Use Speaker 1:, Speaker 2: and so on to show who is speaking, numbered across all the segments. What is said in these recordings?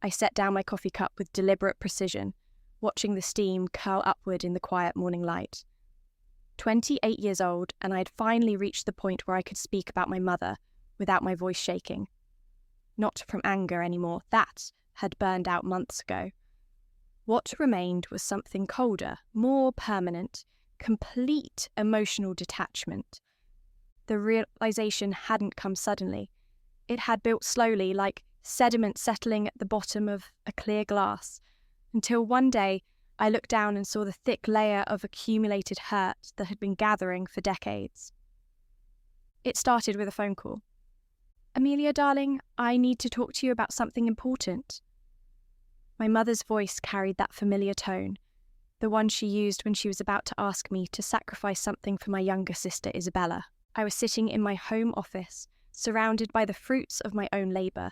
Speaker 1: I set down my coffee cup with deliberate precision, watching the steam curl upward in the quiet morning light. 28 years old, and I had finally reached the point where I could speak about my mother without my voice shaking. Not from anger anymore, that had burned out months ago. What remained was something colder, more permanent, complete emotional detachment. The realization hadn't come suddenly. It had built slowly, like sediment settling at the bottom of a clear glass, until one day I looked down and saw the thick layer of accumulated hurt that had been gathering for decades. It started with a phone call. "Amelia, darling, I need to talk to you about something important." My mother's voice carried that familiar tone, the one she used when she was about to ask me to sacrifice something for my younger sister, Isabella. I was sitting in my home office, surrounded by the fruits of my own labour.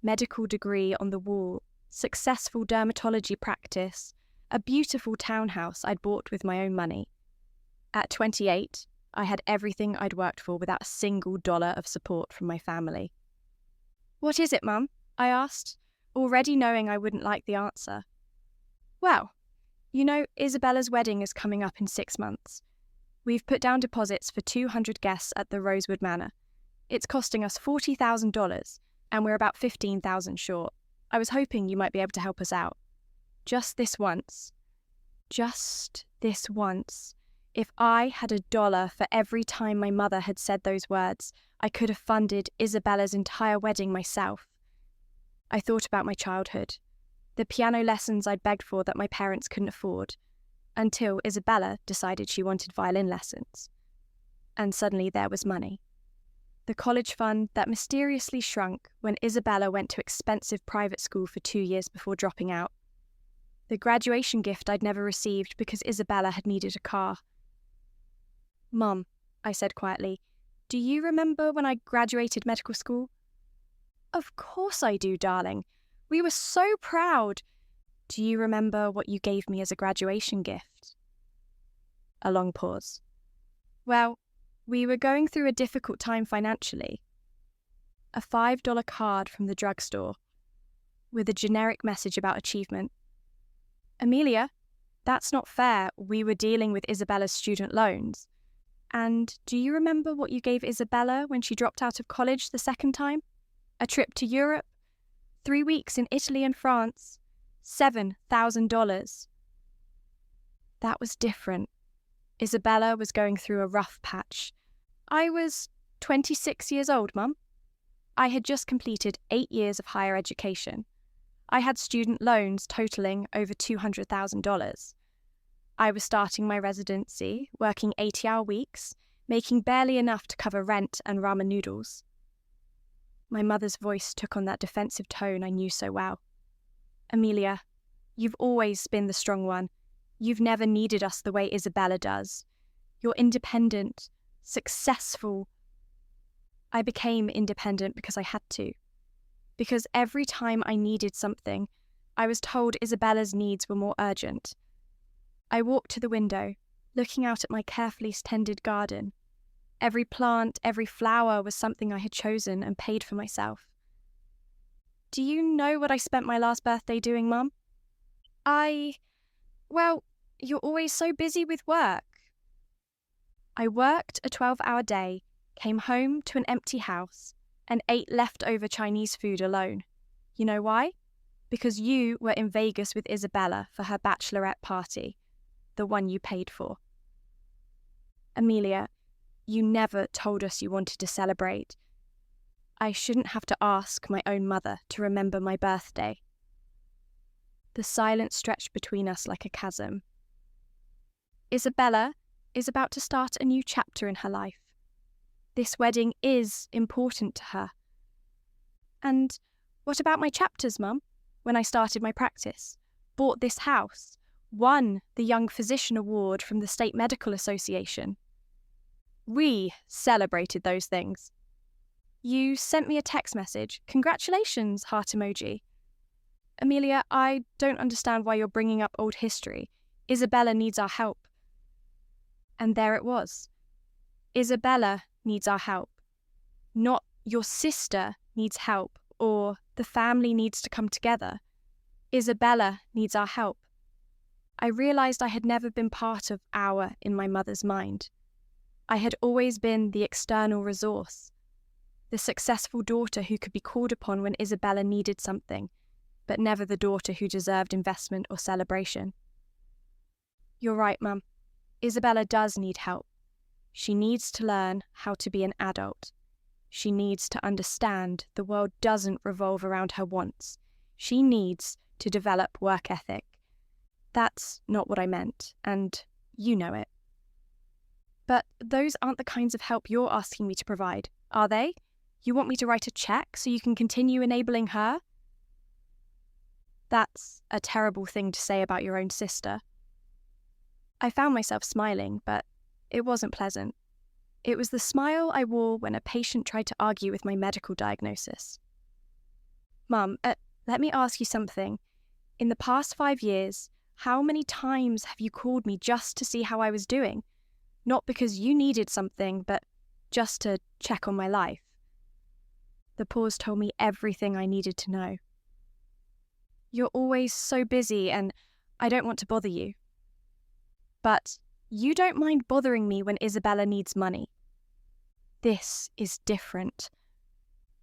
Speaker 1: Medical degree on the wall, successful dermatology practice, a beautiful townhouse I'd bought with my own money. At 28, I had everything I'd worked for without a single dollar of support from my family. "What is it, Mum?" I asked, already knowing I wouldn't like the answer. "Well, you know, Isabella's wedding is coming up in 6 months. We've put down deposits for 200 guests at the Rosewood Manor. It's costing us $40,000, and we're about 15,000 short. I was hoping you might be able to help us out. Just this once. Just this once. If I had $1 for every time my mother had said those words, I could have funded Isabella's entire wedding myself." I thought about my childhood, the piano lessons I'd begged for that my parents couldn't afford, until Isabella decided she wanted violin lessons. And suddenly there was money. The college fund that mysteriously shrunk when Isabella went to expensive private school for 2 years before dropping out. The graduation gift I'd never received because Isabella had needed a car. "Mum," I said quietly, "do you remember when I graduated medical school?" "Of course I do, darling. We were so proud. Do you remember what you gave me as a graduation gift?" A long pause. "Well, we were going through a difficult time financially. A $5 card from the drugstore with a generic message about achievement. Amelia, that's not fair. We were dealing with Isabella's student loans. And do you remember what you gave Isabella when she dropped out of college the second time? A trip to Europe, 3 weeks in Italy and France, $7,000. That was different. Isabella was going through a rough patch. I was 26 years old, Mum. I had just completed 8 years of higher education. I had student loans totaling over $200,000. I was starting my residency, working 80-hour weeks, making barely enough to cover rent and ramen noodles. My mother's voice took on that defensive tone I knew so well. "Amelia, you've always been the strong one. You've never needed us the way Isabella does. You're independent, successful." I became independent because I had to. Because every time I needed something, I was told Isabella's needs were more urgent. I walked to the window, looking out at my carefully tended garden. Every plant, every flower was something I had chosen and paid for myself. "Do you know what I spent my last birthday doing, Mum?" Well, you're always so busy with work." "I worked a 12-hour day, came home to an empty house, and ate leftover Chinese food alone. You know why? Because you were in Vegas with Isabella for her bachelorette party, the one you paid for. Amelia, you never told us you wanted to celebrate. I shouldn't have to ask my own mother to remember my birthday." The silence stretched between us like a chasm. Isabella is about to start a new chapter in her life. This wedding is important to her. "And what about my chapters, Mum? When I started my practice, bought this house, won the Young Physician Award from the State Medical Association. We celebrated those things. You sent me a text message. Congratulations, heart emoji. Amelia, I don't understand why you're bringing up old history. Isabella needs our help." And there it was. Isabella needs our help. Not your sister needs help or the family needs to come together. Isabella needs our help. I realised I had never been part of our in my mother's mind. I had always been the external resource, the successful daughter who could be called upon when Isabella needed something, but never the daughter who deserved investment or celebration. You're right, Mum. Isabella does need help. She needs to learn how to be an adult. She needs to understand the world doesn't revolve around her wants. She needs to develop work ethic. That's not what I meant, and you know it. But those aren't the kinds of help you're asking me to provide, are they? You want me to write a check so you can continue enabling her? That's a terrible thing to say about your own sister. I found myself smiling, but it wasn't pleasant. It was the smile I wore when a patient tried to argue with my medical diagnosis. Mum, let me ask you something. In the past 5 years, how many times have you called me just to see how I was doing? Not because you needed something, but just to check on my life. The pause told me everything I needed to know. You're always so busy, and I don't want to bother you. But you don't mind bothering me when Isabella needs money. This is different.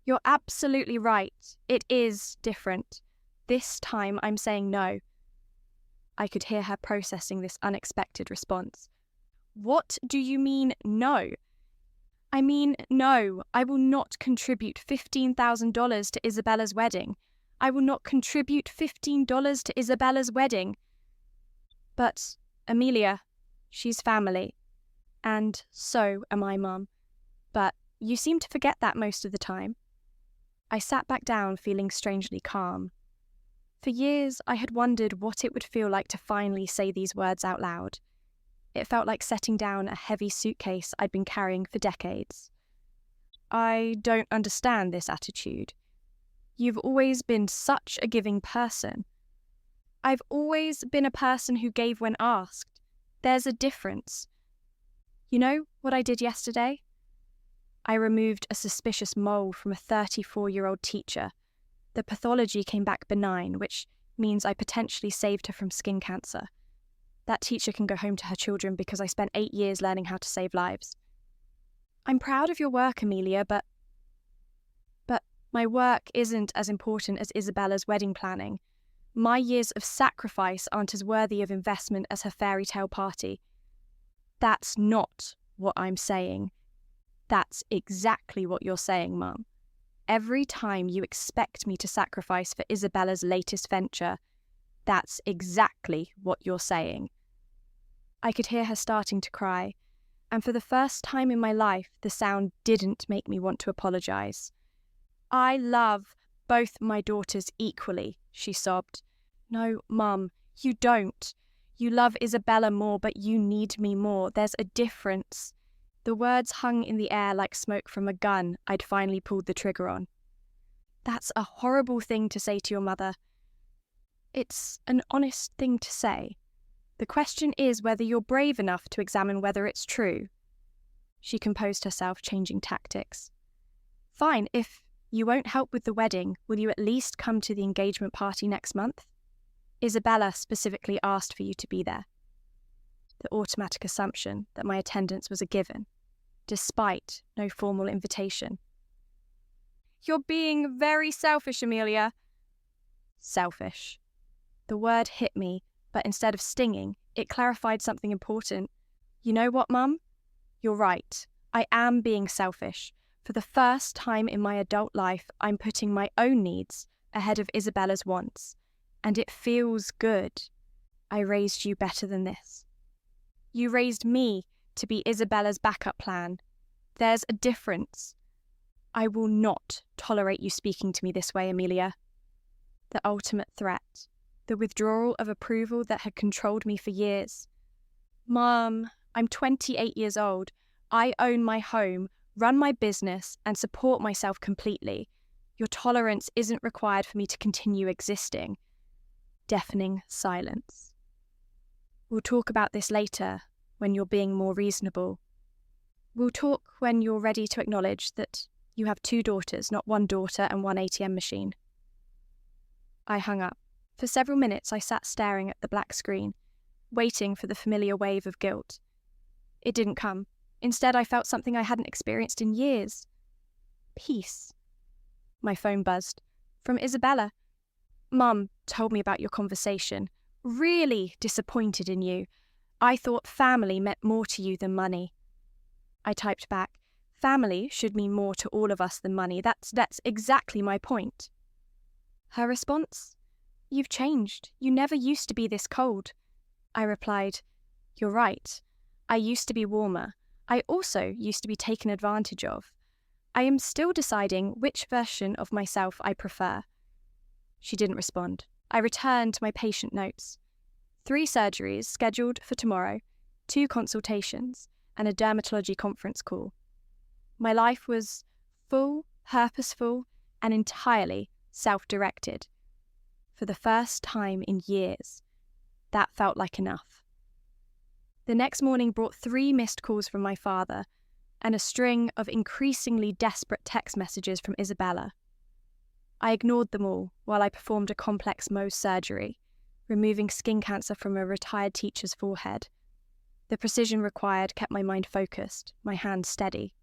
Speaker 1: You're absolutely right. It is different. This time I'm saying no. I could hear her processing this unexpected response. What do you mean, no? I mean, no, I will not contribute $15,000 to Isabella's wedding. I will not contribute $15 to Isabella's wedding. But, Amelia, she's family. And so am I, Mum. But you seem to forget that most of the time. I sat back down feeling strangely calm. For years, I had wondered what it would feel like to finally say these words out loud. It felt like setting down a heavy suitcase I'd been carrying for decades. I don't understand this attitude. You've always been such a giving person. I've always been a person who gave when asked. There's a difference. You know what I did yesterday? I removed a suspicious mole from a 34-year-old teacher. The pathology came back benign, which means I potentially saved her from skin cancer. That teacher can go home to her children because I spent 8 years learning how to save lives. I'm proud of your work, Amelia, but my work isn't as important as Isabella's wedding planning. My years of sacrifice aren't as worthy of investment as her fairy tale party. That's not what I'm saying. That's exactly what you're saying, Mum. Every time you expect me to sacrifice for Isabella's latest venture, that's exactly what you're saying. I could hear her starting to cry, and for the first time in my life, the sound didn't make me want to apologise. I love both my daughters equally, she sobbed. No, Mum, you don't. You love Isabella more, but you need me more. There's a difference. The words hung in the air like smoke from a gun I'd finally pulled the trigger on. That's a horrible thing to say to your mother. It's an honest thing to say. The question is whether you're brave enough to examine whether it's true. She composed herself, changing tactics. Fine, if you won't help with the wedding, will you at least come to the engagement party next month? Isabella specifically asked for you to be there. The automatic assumption that my attendance was a given, despite no formal invitation. You're being very selfish, Amelia. Selfish. The word hit me, but instead of stinging, it clarified something important. You know what, Mum? You're right. I am being selfish. For the first time in my adult life, I'm putting my own needs ahead of Isabella's wants. And it feels good. I raised you better than this. You raised me to be Isabella's backup plan. There's a difference. I will not tolerate you speaking to me this way, Amelia. The ultimate threat. The withdrawal of approval that had controlled me for years. Mum, I'm 28 years old. I own my home, run my business, and support myself completely. Your tolerance isn't required for me to continue existing. Deafening silence. We'll talk about this later, when you're being more reasonable. We'll talk when you're ready to acknowledge that You have 2 daughters, not 1 daughter and 1 ATM machine. I hung up. For several minutes I sat staring at the black screen, waiting for the familiar wave of guilt. It didn't come. Instead, I felt something I hadn't experienced in years. Peace. My phone buzzed. From Isabella. "Mum told me about your conversation. Really disappointed in you. I thought family meant more to you than money." I typed back, "Family should mean more to all of us than money. That's exactly my point." Her response? "You've changed. You never used to be this cold." I replied, "You're right. I used to be warmer. I also used to be taken advantage of. I am still deciding which version of myself I prefer." She didn't respond. I returned to my patient notes. 3 surgeries scheduled for tomorrow, 2 consultations, and a dermatology conference call. My life was full, purposeful, and entirely self-directed. For the first time in years, that felt like enough. The next morning brought 3 missed calls from my father and a string of increasingly desperate text messages from Isabella. I ignored them all while I performed a complex Mohs surgery, removing skin cancer from a retired teacher's forehead. The precision required kept my mind focused, my hands steady.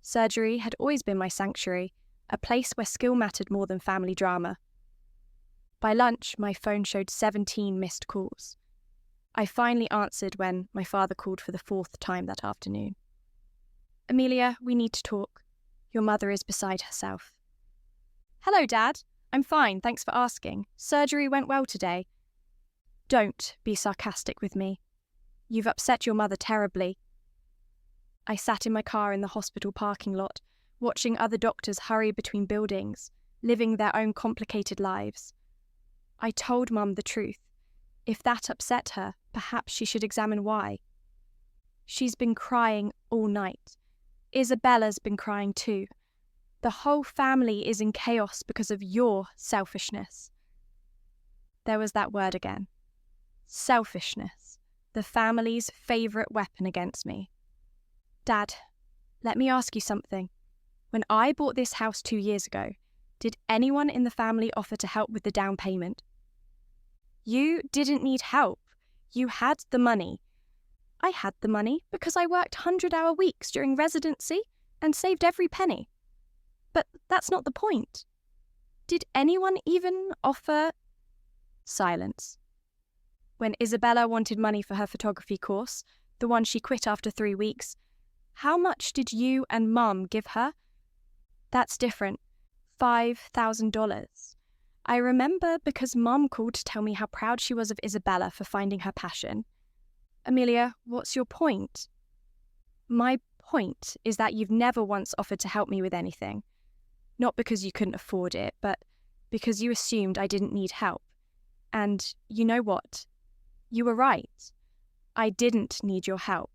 Speaker 1: Surgery had always been my sanctuary, a place where skill mattered more than family drama. By lunch, my phone showed 17 missed calls. I finally answered when my father called for the 4th time that afternoon. "Amelia, we need to talk. Your mother is beside herself." "Hello, Dad. I'm fine, thanks for asking. Surgery went well today." "Don't be sarcastic with me. You've upset your mother terribly." I sat in my car in the hospital parking lot, watching other doctors hurry between buildings, living their own complicated lives. I told Mum the truth. If that upset her, perhaps she should examine why. She's been crying all night. Isabella's been crying too. The whole family is in chaos because of your selfishness. There was that word again. Selfishness, the family's favourite weapon against me. "Dad, let me ask you something. When I bought this house 2 years ago, did anyone in the family offer to help with the down payment?" "You didn't need help. You had the money." "I had the money because I worked 100-hour weeks during residency and saved every penny." "But that's not the point. Did anyone even offer—" Silence. "When Isabella wanted money for her photography course, the one she quit after 3 weeks, how much did you and Mum give her?" "That's different. $5,000. I remember because Mum called to tell me how proud she was of Isabella for finding her passion." "Amelia, what's your point?" "My point is that you've never once offered to help me with anything. Not because you couldn't afford it, but because you assumed I didn't need help. And you know what? You were right. I didn't need your help.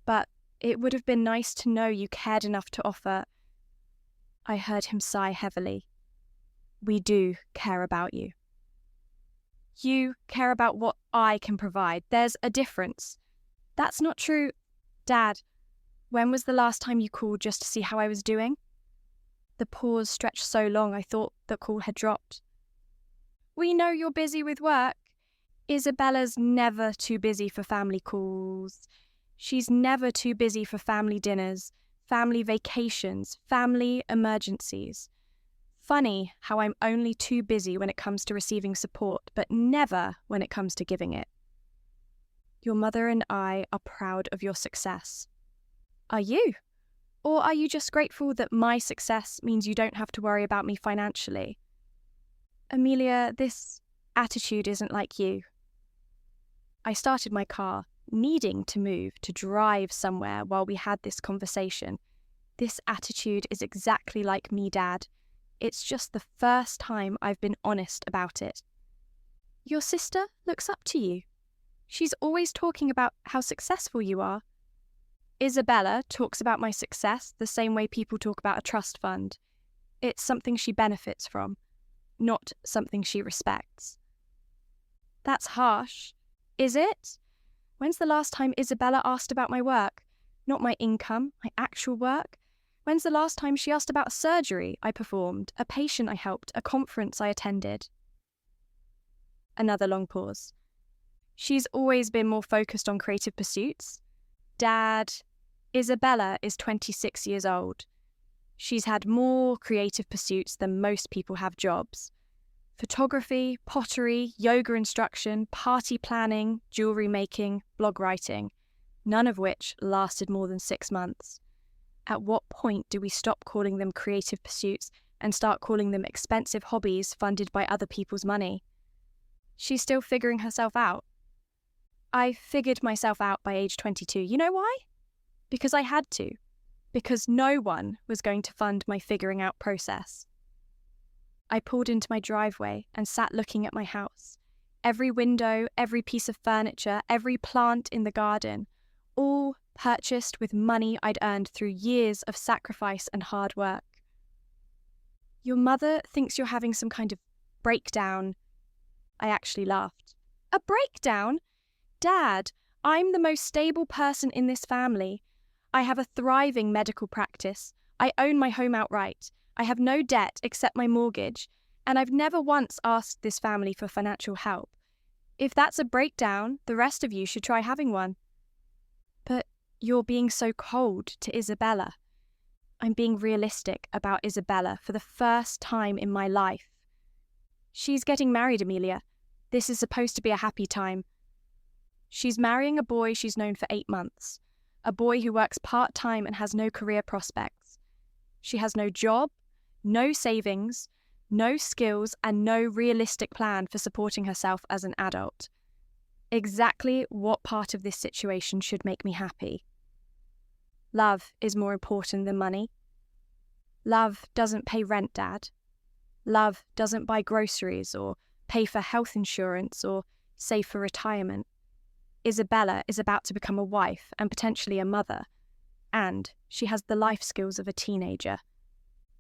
Speaker 1: But it would have been nice to know you cared enough to offer." I heard him sigh heavily. "We do care about you." "You care about what I can provide. There's a difference." "That's not true." "Dad, when was the last time you called just to see how I was doing?" The pause stretched so long I thought the call had dropped. "We know you're busy with work. Isabella's never too busy for family calls. She's never too busy for family dinners, family vacations, family emergencies. Funny how I'm only too busy when it comes to receiving support, but never when it comes to giving it. Your mother and I are proud of your success." "Are you? Or are you just grateful that my success means you don't have to worry about me financially?" "Amelia, this attitude isn't like you." I started my car, needing to move, to drive somewhere while we had this conversation. This attitude is exactly like me, Dad. It's just the first time I've been honest about it. "Your sister looks up to you. She's always talking about how successful you are." "Isabella talks about my success the same way people talk about a trust fund. It's something she benefits from, not something she respects." "That's harsh. Is it? When's the last time Isabella asked about my work? Not my income, my actual work. When's the last time she asked about a surgery I performed, a patient I helped, a conference I attended? Another long pause. She's always been more focused on creative pursuits. Dad, Isabella is 26 years old. She's had more creative pursuits than most people have jobs. Photography, pottery, yoga instruction, party planning, jewellery making, blog writing, none of which lasted more than 6 months. At what point do we stop calling them creative pursuits and start calling them expensive hobbies funded by other people's money? She's still figuring herself out. I figured myself out by age 22. You know why? Because I had to. Because no one was going to fund my figuring out process. I pulled into my driveway and sat looking at my house. Every window, every piece of furniture, every plant in the garden, all purchased with money I'd earned through years of sacrifice and hard work. Your mother thinks you're having some kind of breakdown. I actually laughed. A breakdown? Dad, I'm the most stable person in this family. I have a thriving medical practice. I own my home outright. I have no debt except my mortgage, and I've never once asked this family for financial help. If that's a breakdown, the rest of you should try having one. But you're being so cold to Isabella. I'm being realistic about Isabella for the first time in my life. She's getting married, Amelia. This is supposed to be a happy time. She's marrying a boy she's known for 8 months, a boy who works part-time and has no career prospects. She has no job, no savings, no skills, and no realistic plan for supporting herself as an adult. Exactly what part of this situation should make me happy? Love is more important than money. Love doesn't pay rent, Dad. Love doesn't buy groceries or pay for health insurance or save for retirement. Isabella is about to become a wife and potentially a mother, and she has the life skills of a teenager.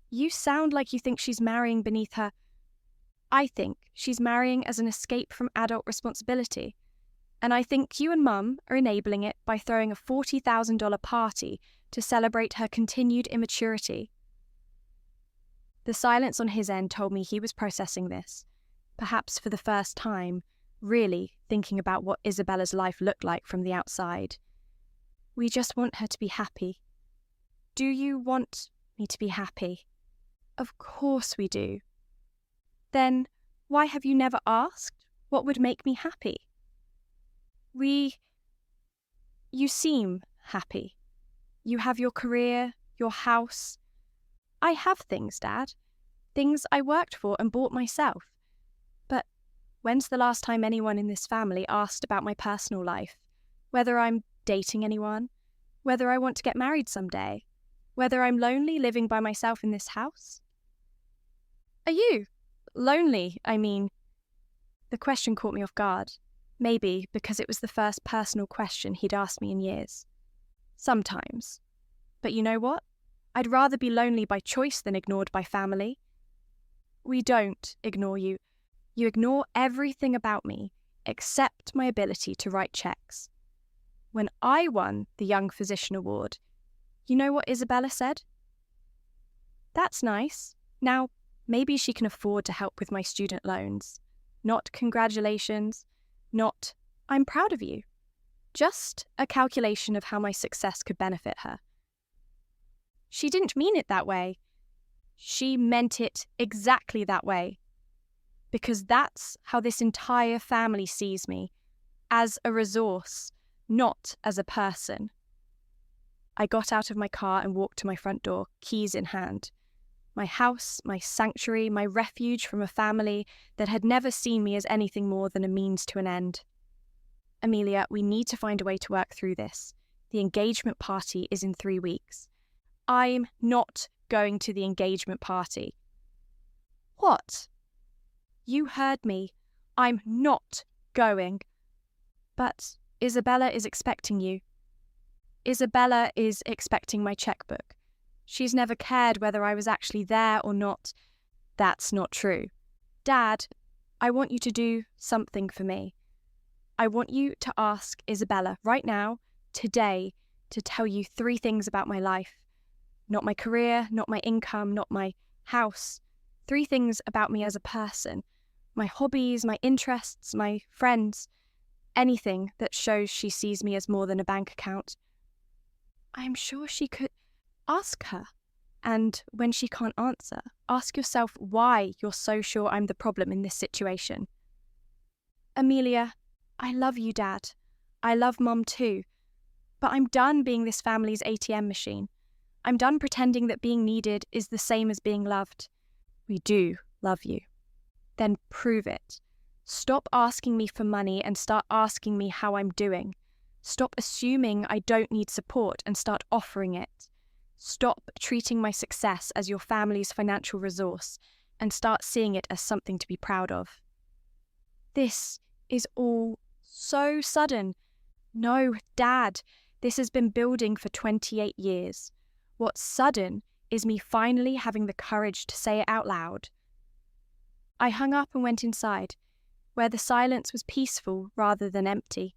Speaker 1: You sound like you think she's marrying beneath her. I think she's marrying as an escape from adult responsibility, and I think you and Mum are enabling it by throwing a $40,000 party to celebrate her continued immaturity. The silence on his end told me he was processing this, perhaps for the first time, really thinking about what Isabella's life looked like from the outside. We just want her to be happy. Do you want me to be happy? Of course we do. Then why have you never asked what would make me happy? You seem happy. You have your career, your house. I have things, Dad. Things I worked for and bought myself. But when's the last time anyone in this family asked about my personal life? Whether I'm dating anyone? Whether I want to get married someday? Whether I'm lonely living by myself in this house? Are you? Lonely, I mean. The question caught me off guard. Maybe because it was the first personal question he'd asked me in years. Sometimes. But you know what? I'd rather be lonely by choice than ignored by family. We don't ignore you. You ignore everything about me, except my ability to write checks. When I won the Young Physician Award, you know what Isabella said? That's nice. Now, maybe she can afford to help with my student loans. Not congratulations, not I'm proud of you. Just a calculation of how my success could benefit her. She didn't mean it that way. She meant it exactly that way. Because that's how this entire family sees me, as a resource, not as a person. I got out of my car and walked to my front door, keys in hand. My house, my sanctuary, my refuge from a family that had never seen me as anything more than a means to an end. Amelia, we need to find a way to work through this. The engagement party is in 3 weeks. I'm not going to the engagement party. What? You heard me. I'm not going. But Isabella is expecting you. Isabella is expecting my checkbook. She's never cared whether I was actually there or not. That's not true. Dad, I want you to do something for me. I want you to ask Isabella right now, today, to tell you 3 things about my life. Not my career, not my income, not my house. 3 things about me as a person. My hobbies, my interests, my friends. Anything that shows she sees me as more than a bank account. I'm sure she could. Ask her. And when she can't answer, ask yourself why you're so sure I'm the problem in this situation. Amelia, I love you, Dad. I love Mum too. But I'm done being this family's ATM machine. I'm done pretending that being needed is the same as being loved. We do love you. Then prove it. Stop asking me for money and start asking me how I'm doing. Stop assuming I don't need support and start offering it. Stop treating my success as your family's financial resource and start seeing it as something to be proud of. This is all so sudden. No, Dad, this has been building for 28 years. What's sudden is me finally having the courage to say it out loud. I hung up and went inside, where the silence was peaceful rather than empty.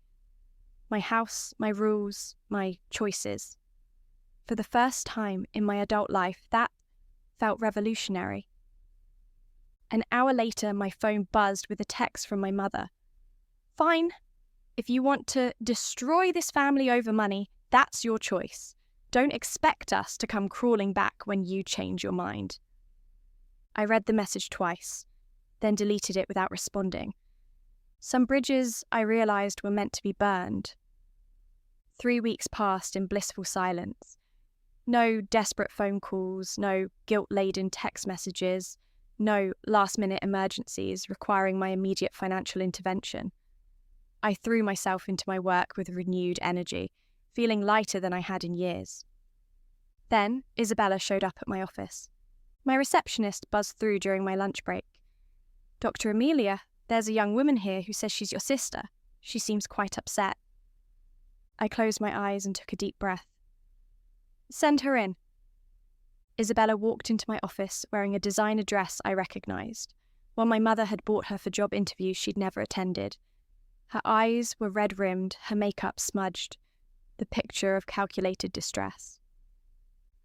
Speaker 1: My house, my rules, my choices. For the first time in my adult life, that felt revolutionary. An hour later, my phone buzzed with a text from my mother. Fine. If you want to destroy this family over money, that's your choice. Don't expect us to come crawling back when you change your mind. I read the message twice, then deleted it without responding. Some bridges, I realised, were meant to be burned. 3 weeks passed in blissful silence. No desperate phone calls, no guilt-laden text messages, no last-minute emergencies requiring my immediate financial intervention. I threw myself into my work with renewed energy, feeling lighter than I had in years. Then Isabella showed up at my office. My receptionist buzzed through during my lunch break. "Dr. Amelia, there's a young woman here who says she's your sister. She seems quite upset." I closed my eyes and took a deep breath. "Send her in." Isabella walked into my office wearing a designer dress I recognised, one my mother had bought her for job interviews she'd never attended. Her eyes were red-rimmed, her makeup smudged, the picture of calculated distress.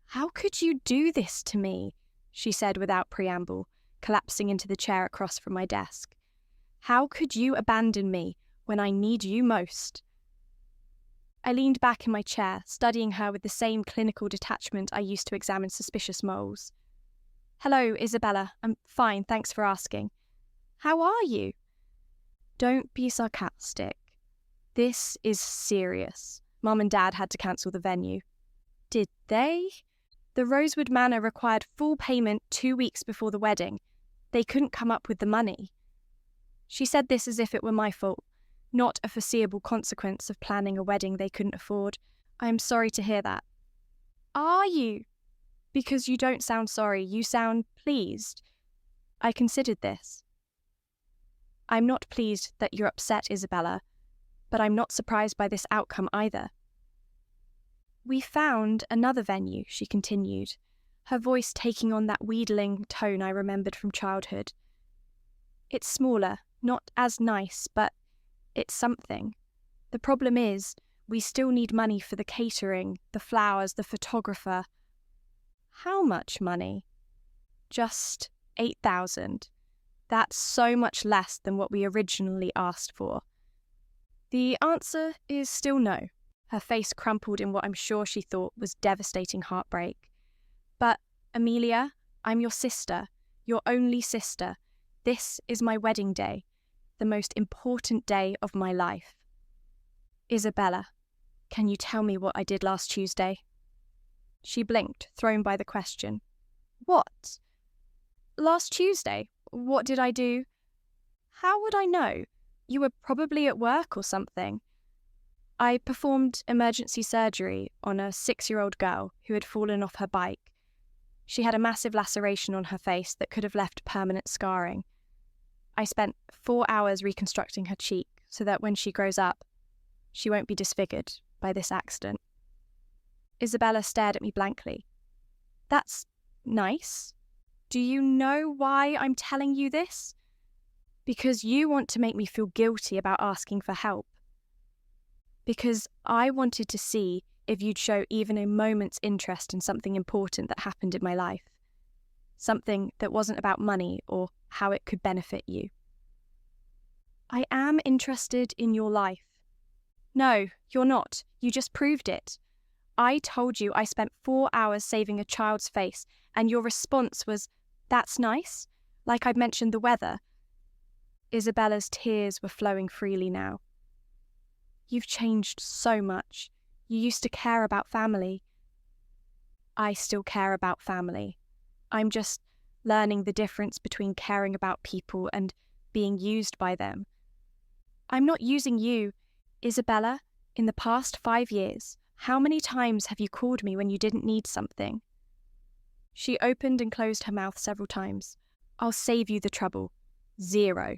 Speaker 1: "How could you do this to me?" she said without preamble, collapsing into the chair across from my desk. "How could you abandon me when I need you most?" I leaned back in my chair, studying her with the same clinical detachment I used to examine suspicious moles. "Hello, Isabella. I'm fine, thanks for asking. How are you?" "Don't be sarcastic. This is serious. Mum and Dad had to cancel the venue." "Did they?" "The Rosewood Manor required full payment 2 weeks before the wedding. They couldn't come up with the money." She said this as if it were my fault, not a foreseeable consequence of planning a wedding they couldn't afford. "I am sorry to hear that." "Are you?" "Because you don't sound sorry, you sound pleased." "I considered this." "I'm not pleased that you're upset, Isabella, but I'm not surprised by this outcome either." "We found another venue," she continued, her voice taking on that wheedling tone I remembered from childhood. "It's smaller, not as nice, but it's something. The problem is, we still need money for the catering, the flowers, the photographer." "How much money?" "Just 8,000. That's so much less than what we originally asked for." The answer is still no. Her face crumpled in what I'm sure she thought was devastating heartbreak. "But, Amelia, I'm your sister, your only sister. This is my wedding day, the most important day of my life." "Isabella, can you tell me what I did last Tuesday?" She blinked, thrown by the question. "What?" "Last Tuesday? What did I do?" "How would I know? You were probably at work or something." "I performed emergency surgery on a 6-year-old girl who had fallen off her bike. She had a massive laceration on her face that could have left permanent scarring. I spent 4 hours reconstructing her cheek so that when she grows up, she won't be disfigured by this accident." Isabella stared at me blankly. "That's nice. Do you know why I'm telling you this?" "Because you want to make me feel guilty about asking for help." "Because I wanted to see if you'd show even a moment's interest in something important that happened in my life. Something that wasn't about money or how it could benefit you. I am interested in your life. No, you're not. You just proved it. I told you I spent 4 hours saving a child's face, and your response was, "That's nice," like I'd mentioned the weather. Isabella's tears were flowing freely now. You've changed so much. You used to care about family. I still care about family. I'm just learning the difference between caring about people and being used by them. I'm not using you. Isabella, in the past 5 years, how many times have you called me when you didn't need something? She opened and closed her mouth several times. I'll save you the trouble. 0.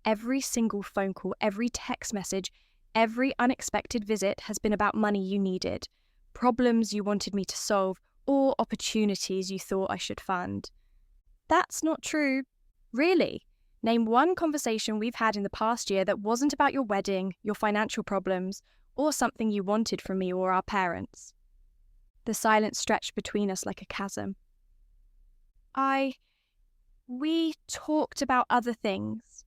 Speaker 1: Every single phone call, every text message, every unexpected visit has been about money you needed, problems you wanted me to solve, or opportunities you thought I should fund. That's not true. Really. Name one conversation we've had in the past year that wasn't about your wedding, your financial problems, or something you wanted from me or our parents. The silence stretched between us like a chasm. We talked about other things.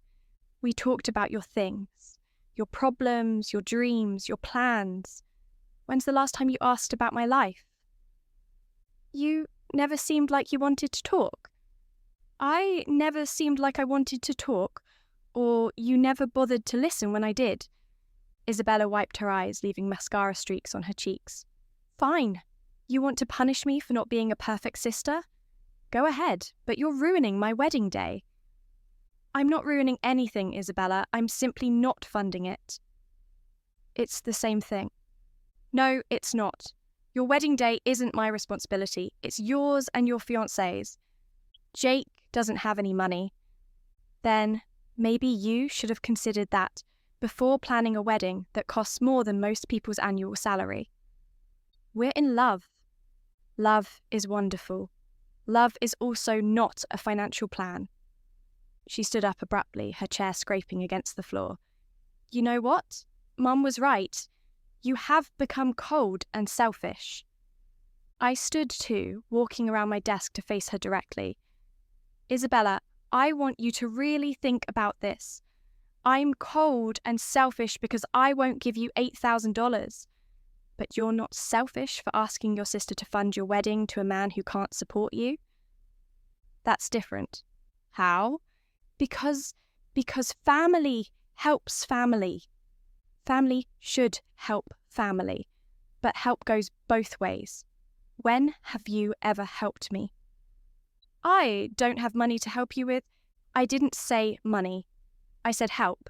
Speaker 1: We talked about your things, your problems, your dreams, your plans. When's the last time you asked about my life? You never seemed like you wanted to talk. I never seemed like I wanted to talk, or you never bothered to listen when I did. Isabella wiped her eyes, leaving mascara streaks on her cheeks. Fine. You want to punish me for not being a perfect sister? Go ahead, but you're ruining my wedding day. I'm not ruining anything, Isabella. I'm simply not funding it. It's the same thing. No, it's not. Your wedding day isn't my responsibility. It's yours and your fiancé's. Jake doesn't have any money. Then maybe you should have considered that before planning a wedding that costs more than most people's annual salary. We're in love. Love is wonderful. Love is also not a financial plan. She stood up abruptly, her chair scraping against the floor. You know what? Mum was right. You have become cold and selfish. I stood too, walking around my desk to face her directly. Isabella, I want you to really think about this. I'm cold and selfish because I won't give you $8,000. But you're not selfish for asking your sister to fund your wedding to a man who can't support you? That's different. How? Because family helps family. Family should help family, but help goes both ways. When have you ever helped me? I don't have money to help you with. I didn't say money. I said help.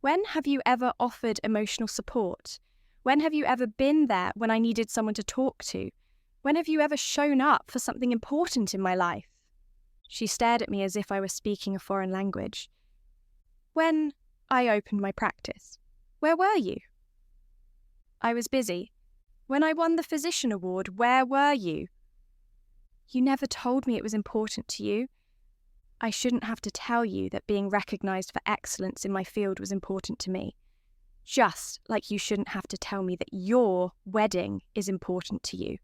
Speaker 1: When have you ever offered emotional support? When have you ever been there when I needed someone to talk to? When have you ever shown up for something important in my life? She stared at me as if I were speaking a foreign language. When I opened my practice. Where were you? I was busy. When I won the physician award, where were you? You never told me it was important to you. I shouldn't have to tell you that being recognised for excellence in my field was important to me. Just like you shouldn't have to tell me that your wedding is important to you.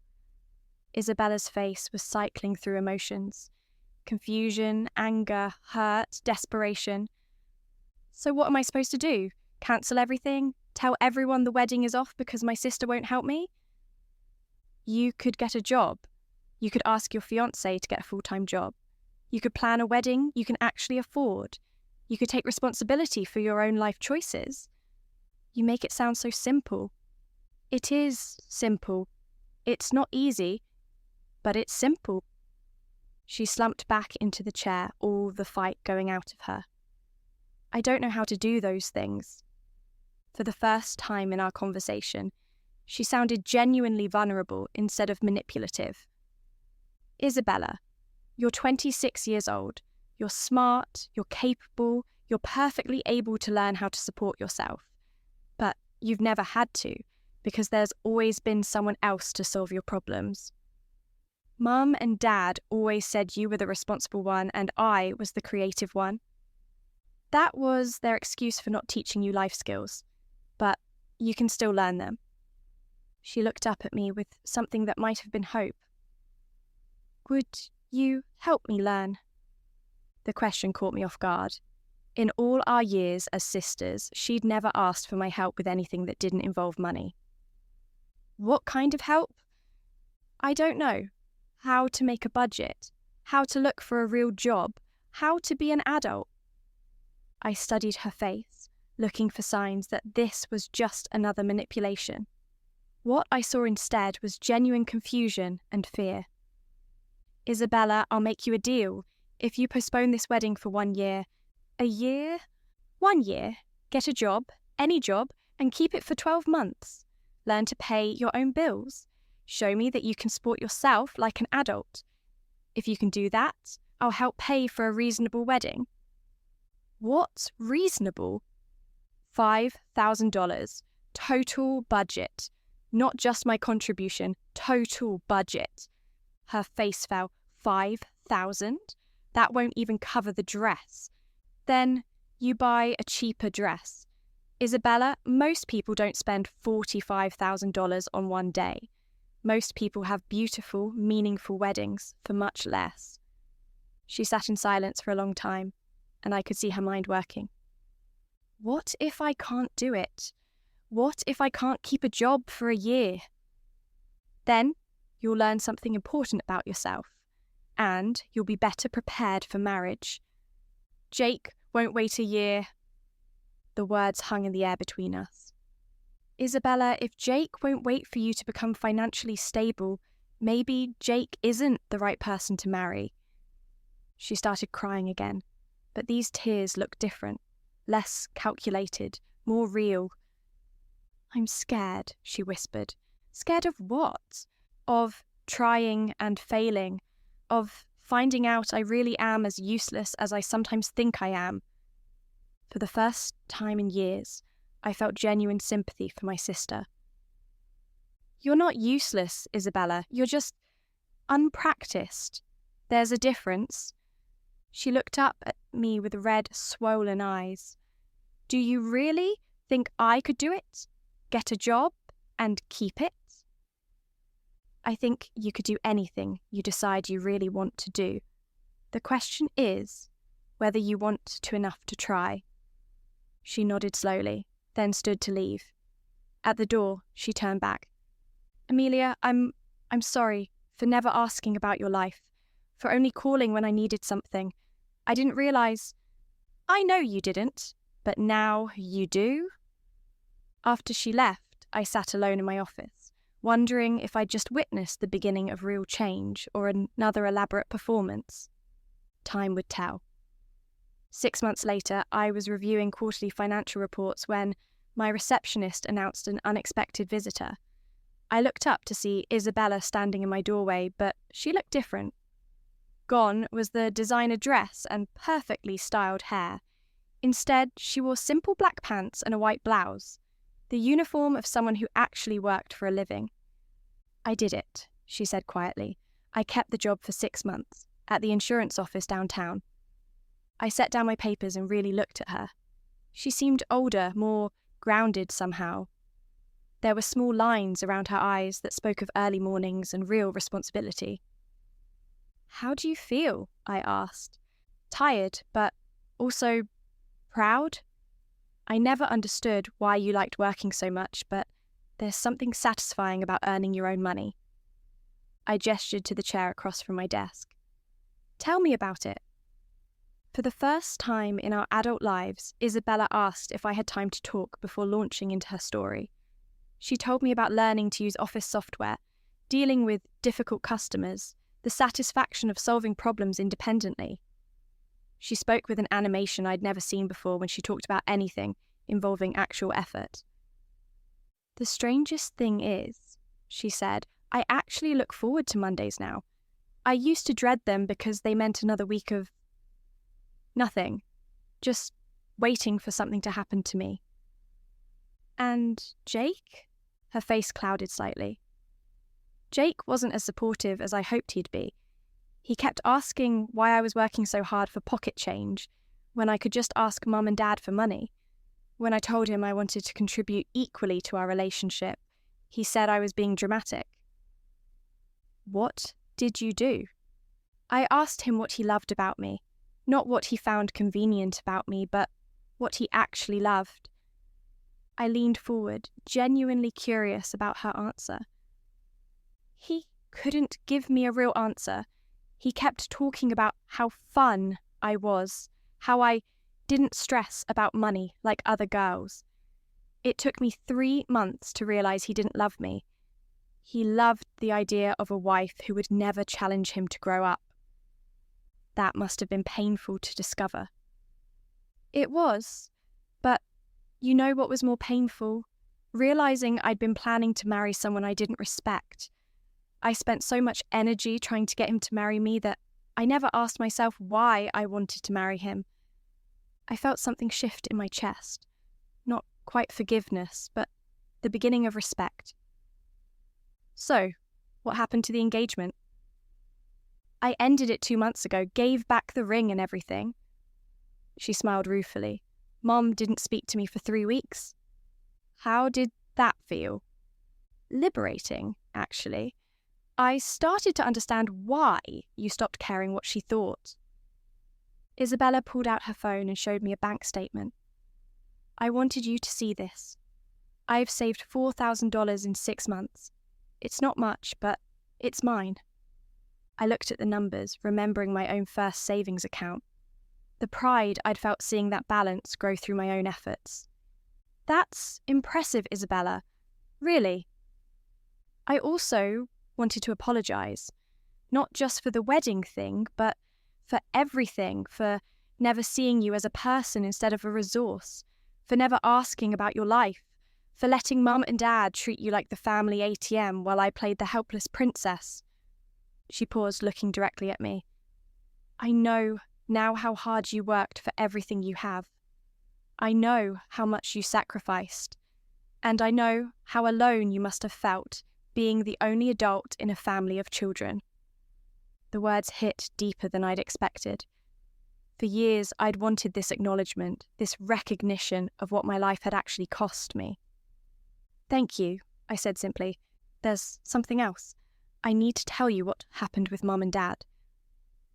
Speaker 1: Isabella's face was cycling through emotions. Confusion, anger, hurt, desperation. So what am I supposed to do? Cancel everything? Tell everyone the wedding is off because my sister won't help me? You could get a job. You could ask your fiancé to get a full-time job. You could plan a wedding you can actually afford. You could take responsibility for your own life choices. You make it sound so simple. It is simple. It's not easy, but it's simple. She slumped back into the chair, all the fight going out of her. I don't know how to do those things. For the first time in our conversation, she sounded genuinely vulnerable instead of manipulative. Isabella, you're 26 years old. You're smart, you're capable, you're perfectly able to learn how to support yourself. But you've never had to, because there's always been someone else to solve your problems. Mum and Dad always said you were the responsible one and I was the creative one. That was their excuse for not teaching you life skills, but you can still learn them. She looked up at me with something that might have been hope. Would you help me learn? The question caught me off guard. In all our years as sisters, she'd never asked for my help with anything that didn't involve money. What kind of help? I don't know. How to make a budget, how to look for a real job, how to be an adult. I studied her face, looking for signs that this was just another manipulation. What I saw instead was genuine confusion and fear. Isabella, I'll make you a deal. If you postpone this wedding for 1 year, a year? 1 year, get a job, any job, and keep it for 12 months. Learn to pay your own bills. Show me that you can support yourself like an adult. If you can do that, I'll help pay for a reasonable wedding. What's reasonable? $5,000. Total budget. Not just my contribution, total budget. Her face fell. 5,000? That won't even cover the dress. Then you buy a cheaper dress. Isabella, most people don't spend $45,000 on one day. Most people have beautiful, meaningful weddings for much less. She sat in silence for a long time, and I could see her mind working. What if I can't do it? What if I can't keep a job for a year? Then you'll learn something important about yourself, and you'll be better prepared for marriage. Jake won't wait a year. The words hung in the air between us. Isabella, if Jake won't wait for you to become financially stable, maybe Jake isn't the right person to marry. She started crying again, but these tears looked different, less calculated, more real. I'm scared, she whispered. Scared of what? Of trying and failing, of finding out I really am as useless as I sometimes think I am. For the first time in years, I felt genuine sympathy for my sister. You're not useless, Isabella. You're just unpracticed. There's a difference. She looked up at me with red, swollen eyes. Do you really think I could do it? Get a job and keep it? I think you could do anything you decide you really want to do. The question is whether you want to enough to try. She nodded slowly, then stood to leave. At the door, she turned back. Amelia, I'm sorry for never asking about your life, for only calling when I needed something. I didn't realize. I know you didn't, but now you do? After she left, I sat alone in my office, wondering if I'd just witnessed the beginning of real change or another elaborate performance. Time would tell. 6 months later, I was reviewing quarterly financial reports when my receptionist announced an unexpected visitor. I looked up to see Isabella standing in my doorway, but she looked different. Gone was the designer dress and perfectly styled hair. Instead, she wore simple black pants and a white blouse, the uniform of someone who actually worked for a living. I did it, she said quietly. I kept the job for 6 months, at the insurance office downtown. I set down my papers and really looked at her. She seemed older, more grounded somehow. There were small lines around her eyes that spoke of early mornings and real responsibility. How do you feel? I asked. Tired, but also proud? I never understood why you liked working so much, but there's something satisfying about earning your own money. I gestured to the chair across from my desk. Tell me about it. For the first time in our adult lives, Isabella asked if I had time to talk before launching into her story. She told me about learning to use office software, dealing with difficult customers, the satisfaction of solving problems independently. She spoke with an animation I'd never seen before when she talked about anything involving actual effort. The strangest thing is, she said, I actually look forward to Mondays now. I used to dread them because they meant another week of nothing, just waiting for something to happen to me. And Jake? Her face clouded slightly. Jake wasn't as supportive as I hoped he'd be. He kept asking why I was working so hard for pocket change when I could just ask Mum and Dad for money. When I told him I wanted to contribute equally to our relationship, He said I was being dramatic. What did you do? I asked him what he loved about me, not what he found convenient about me, but what he actually loved. I leaned forward, genuinely curious about her answer. He couldn't give me a real answer. He kept talking about how fun I was, how I didn't stress about money like other girls. It took me 3 months to realize he didn't love me. He loved the idea of a wife who would never challenge him to grow up. That must have been painful to discover. It was, but you know what was more painful? Realizing I'd been planning to marry someone I didn't respect. I spent so much energy trying to get him to marry me that I never asked myself why I wanted to marry him. I felt something shift in my chest. Not quite forgiveness, but the beginning of respect. So, what happened to the engagement? I ended it 2 months ago, gave back the ring and everything. She smiled ruefully. Mom didn't speak to me for 3 weeks. How did that feel? Liberating, actually. I started to understand why you stopped caring what she thought. Isabella pulled out her phone and showed me a bank statement. I wanted you to see this. I've saved $4,000 in 6 months. It's not much, but it's mine. I looked at the numbers, remembering my own first savings account. The pride I'd felt seeing that balance grow through my own efforts. That's impressive, Isabella. Really. I also wanted to apologize, not just for the wedding thing, but for everything, for never seeing you as a person instead of a resource, for never asking about your life, for letting Mum and Dad treat you like the family ATM while I played the helpless princess. She paused, looking directly at me. I know now how hard you worked for everything you have. I know how much you sacrificed. And I know how alone you must have felt, being the only adult in a family of children. The words hit deeper than I'd expected. For years, I'd wanted this acknowledgement, this recognition of what my life had actually cost me. Thank you, I said simply. There's something else. I need to tell you what happened with Mum and Dad.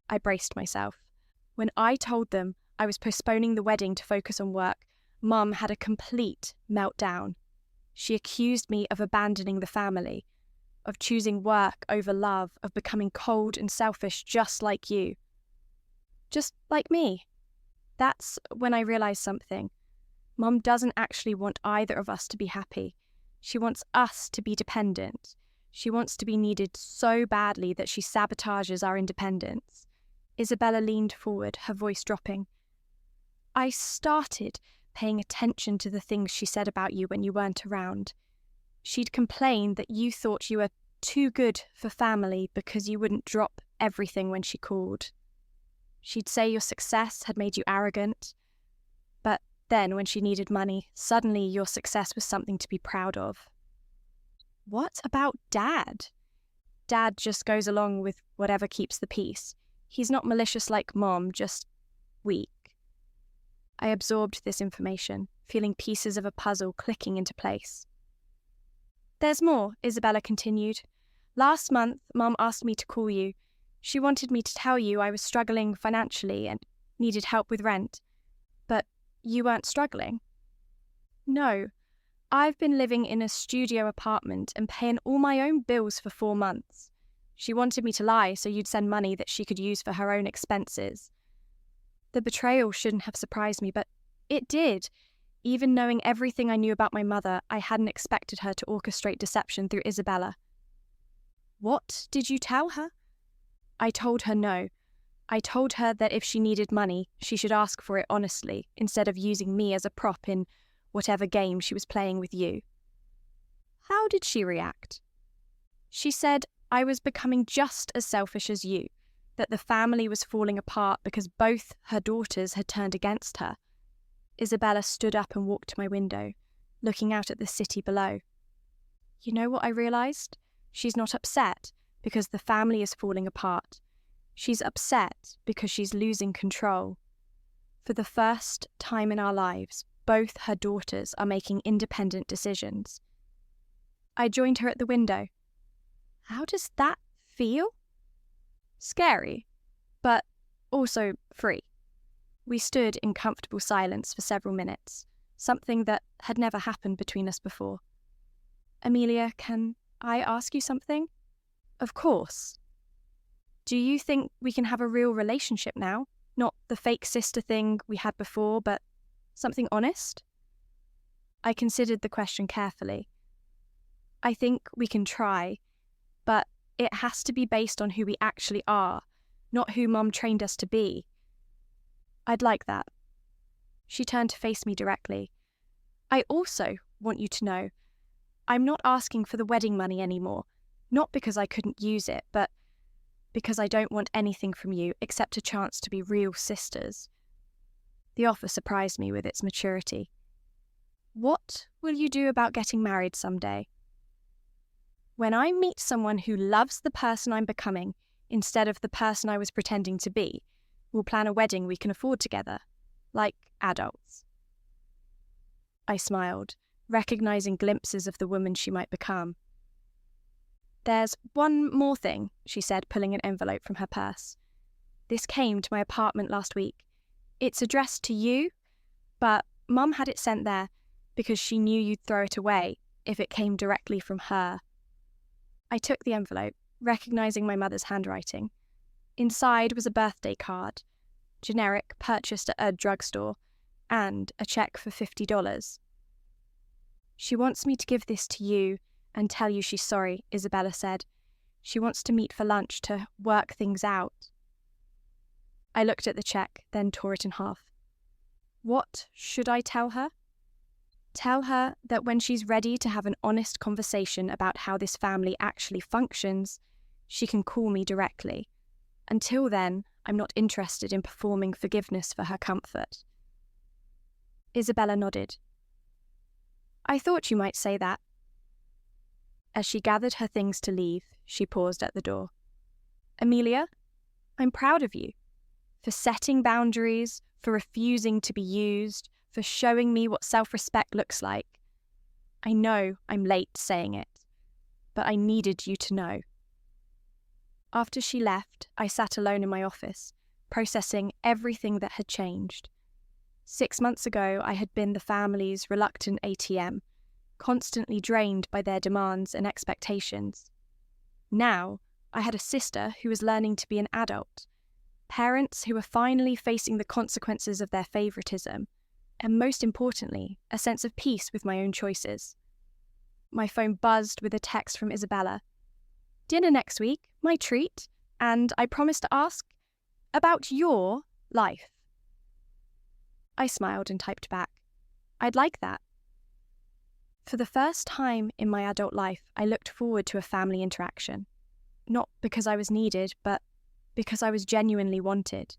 Speaker 1: I braced myself. When I told them I was postponing the wedding to focus on work, Mum had a complete meltdown. She accused me of abandoning the family, of choosing work over love, of becoming cold and selfish just like you. Just like me. That's when I realised something. Mum doesn't actually want either of us to be happy. She wants us to be dependent. She wants to be needed so badly that she sabotages our independence. Isabella leaned forward, her voice dropping. I started paying attention to the things she said about you when you weren't around. She'd complain that you thought you were too good for family because you wouldn't drop everything when she called. She'd say your success had made you arrogant, but then when she needed money, suddenly your success was something to be proud of. What about Dad? Dad just goes along with whatever keeps the peace. He's not malicious like Mom, just weak. I absorbed this information, feeling pieces of a puzzle clicking into place. There's more, Isabella continued. Last month, Mum asked me to call you. She wanted me to tell you I was struggling financially and needed help with rent. But you weren't struggling. No, I've been living in a studio apartment and paying all my own bills for 4 months. She wanted me to lie so you'd send money that she could use for her own expenses. The betrayal shouldn't have surprised me, but it did. Even knowing everything I knew about my mother, I hadn't expected her to orchestrate deception through Isabella. What did you tell her? I told her no. I told her that if she needed money, she should ask for it honestly, instead of using me as a prop in whatever game she was playing with you. How did she react? She said I was becoming just as selfish as you, that the family was falling apart because both her daughters had turned against her. Isabella stood up and walked to my window, looking out at the city below. You know what I realised? She's not upset because the family is falling apart. She's upset because she's losing control. For the first time in our lives, both her daughters are making independent decisions. I joined her at the window. How does that feel? Scary, but also free. We stood in comfortable silence for several minutes, something that had never happened between us before. Amelia, can I ask you something? Of course. Do you think we can have a real relationship now? Not the fake sister thing we had before, but something honest? I considered the question carefully. I think we can try, but it has to be based on who we actually are, not who Mum trained us to be. I'd like that. She turned to face me directly. I also want you to know, I'm not asking for the wedding money anymore, not because I couldn't use it, but because I don't want anything from you except a chance to be real sisters. The offer surprised me with its maturity. What will you do about getting married someday? When I meet someone who loves the person I'm becoming instead of the person I was pretending to be, we'll plan a wedding we can afford together, like adults. I smiled, recognizing glimpses of the woman she might become. There's one more thing, she said, pulling an envelope from her purse. This came to my apartment last week. It's addressed to you, but Mum had it sent there because she knew you'd throw it away if it came directly from her. I took the envelope, recognizing my mother's handwriting. Inside was a birthday card, generic, purchased at a drugstore, and a check for $50. She wants me to give this to you and tell you she's sorry, Isabella said. She wants to meet for lunch to work things out. I looked at the check, then tore it in half. What should I tell her? Tell her that when she's ready to have an honest conversation about how this family actually functions, she can call me directly. Until then, I'm not interested in performing forgiveness for her comfort. Isabella nodded. I thought you might say that. As she gathered her things to leave, she paused at the door. Amelia, I'm proud of you. For setting boundaries, for refusing to be used, for showing me what self-respect looks like. I know I'm late saying it, but I needed you to know. After she left, I sat alone in my office, processing everything that had changed. 6 months ago, I had been the family's reluctant ATM, constantly drained by their demands and expectations. Now, I had a sister who was learning to be an adult, parents who were finally facing the consequences of their favoritism, and most importantly, a sense of peace with my own choices. My phone buzzed with a text from Isabella. Dinner next week, my treat, and I promise to ask about your life. I smiled and typed back, I'd like that. For the first time in my adult life, I looked forward to a family interaction. Not because I was needed, but because I was genuinely wanted.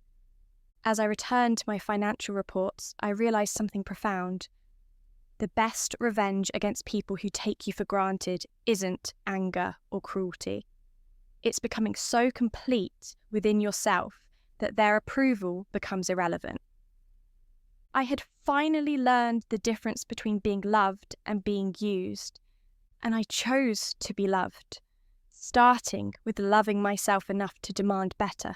Speaker 1: As I returned to my financial reports, I realized something profound. The best revenge against people who take you for granted isn't anger or cruelty. It's becoming so complete within yourself that their approval becomes irrelevant. I had finally learned the difference between being loved and being used, and I chose to be loved, starting with loving myself enough to demand better.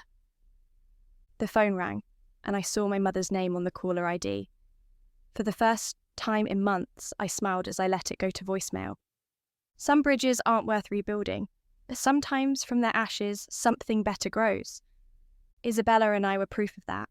Speaker 1: The phone rang, and I saw my mother's name on the caller ID. For the first time in months, I smiled as I let it go to voicemail. Some bridges aren't worth rebuilding, but sometimes from their ashes, something better grows. Isabella and I were proof of that.